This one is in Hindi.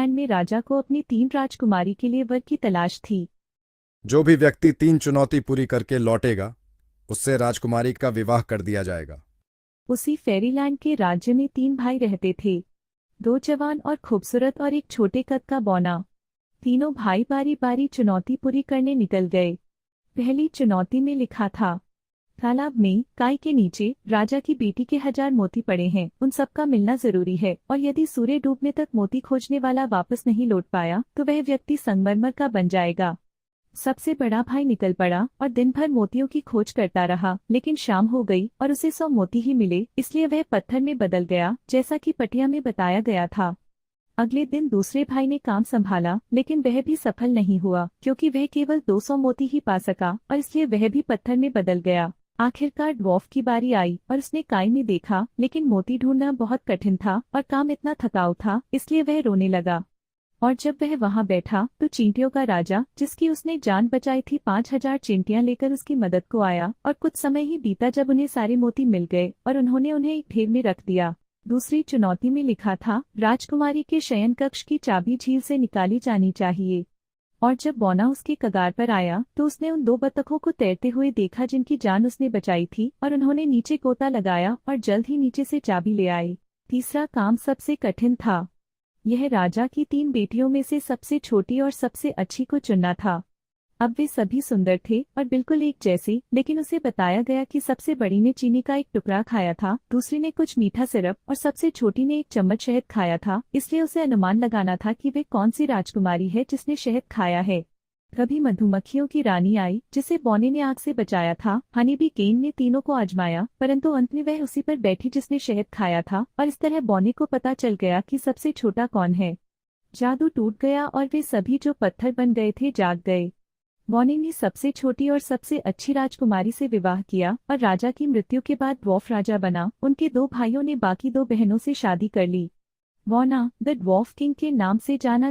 फेरीलैंड में राजा को अपनी 3 राजकुमारी के लिए वर की तलाश थी। जो भी व्यक्ति 3 चुनौती पूरी करके लौटेगा उससे राजकुमारी का विवाह कर दिया जाएगा। उसी फेरीलैंड के राज्य में 3 भाई रहते थे, 2 जवान और खूबसूरत और एक छोटे कद का बौना। तीनों भाई बारी बारी चुनौती पूरी करने निकल गए। पहली चुनौती में लिखा था, तालाब में काई के नीचे राजा की बेटी के 1000 मोती पड़े हैं, उन सबका मिलना जरूरी है, और यदि सूर्य डूबने तक मोती खोजने वाला वापस नहीं लौट पाया तो वह व्यक्ति संगमरमर का बन जाएगा। सबसे बड़ा भाई निकल पड़ा और दिन भर मोतियों की खोज करता रहा, लेकिन शाम हो गई और उसे 100 मोती ही मिले, इसलिए वह पत्थर में बदल गया, जैसा कि पटिया में बताया गया था। अगले दिन दूसरे भाई ने काम संभाला, लेकिन वह भी सफल नहीं हुआ, क्योंकि वह केवल 200 मोती ही पा सका और इसलिए वह भी पत्थर में बदल गया। आखिरकार ड्वार्फ की बारी आई और उसने काई में देखा, लेकिन मोती ढूंढना बहुत कठिन था और काम इतना थकाऊ था, इसलिए वह रोने लगा। और जब वह वहां बैठा तो चींटियों का राजा, जिसकी उसने जान बचाई थी, 5000 चींटियां लेकर उसकी मदद को आया, और कुछ समय ही बीता जब उन्हें सारे मोती मिल गए और उन्होंने उन्हें एक ढेर में रख दिया। दूसरी चुनौती में लिखा था, राजकुमारी के शयन कक्ष की चाबी झील से निकाली जानी चाहिए। और जब बौना उसके कगार पर आया तो उसने उन 2 बतखों को तैरते हुए देखा जिनकी जान उसने बचाई थी, और उन्होंने नीचे गोता लगाया और जल्द ही नीचे से चाबी ले आए। तीसरा काम सबसे कठिन था। यह राजा की 3 बेटियों में से सबसे छोटी और सबसे अच्छी को चुनना था। अब वे सभी सुंदर थे और बिल्कुल एक जैसे, लेकिन उसे बताया गया कि सबसे बड़ी ने चीनी का एक टुकड़ा खाया था, दूसरी ने कुछ मीठा सिरप और सबसे छोटी ने 1 चम्मच शहद खाया था, इसलिए उसे अनुमान लगाना था कि वे कौन सी राजकुमारी है जिसने शहद खाया है। तभी मधुमक्खियों की रानी आई, जिसे बौने ने आग से बचाया था। हनी बी केन ने तीनों को आजमाया, परंतु अंत में वह उसी पर बैठी जिसने शहद खाया था, और इस तरह बौने को पता चल गया कि सबसे छोटा कौन है। जादू टूट गया और वे सभी जो पत्थर बन गए थे जाग गए। बौने ने सबसे छोटी और सबसे अच्छी राजकुमारी से विवाह किया और राजा की मृत्यु के बाद ड्वार्फ राजा बना। उनके 2 भाइयों ने बाकी 2 बहनों से शादी कर ली। बौना द ड्वार्फ किंग के नाम से जाना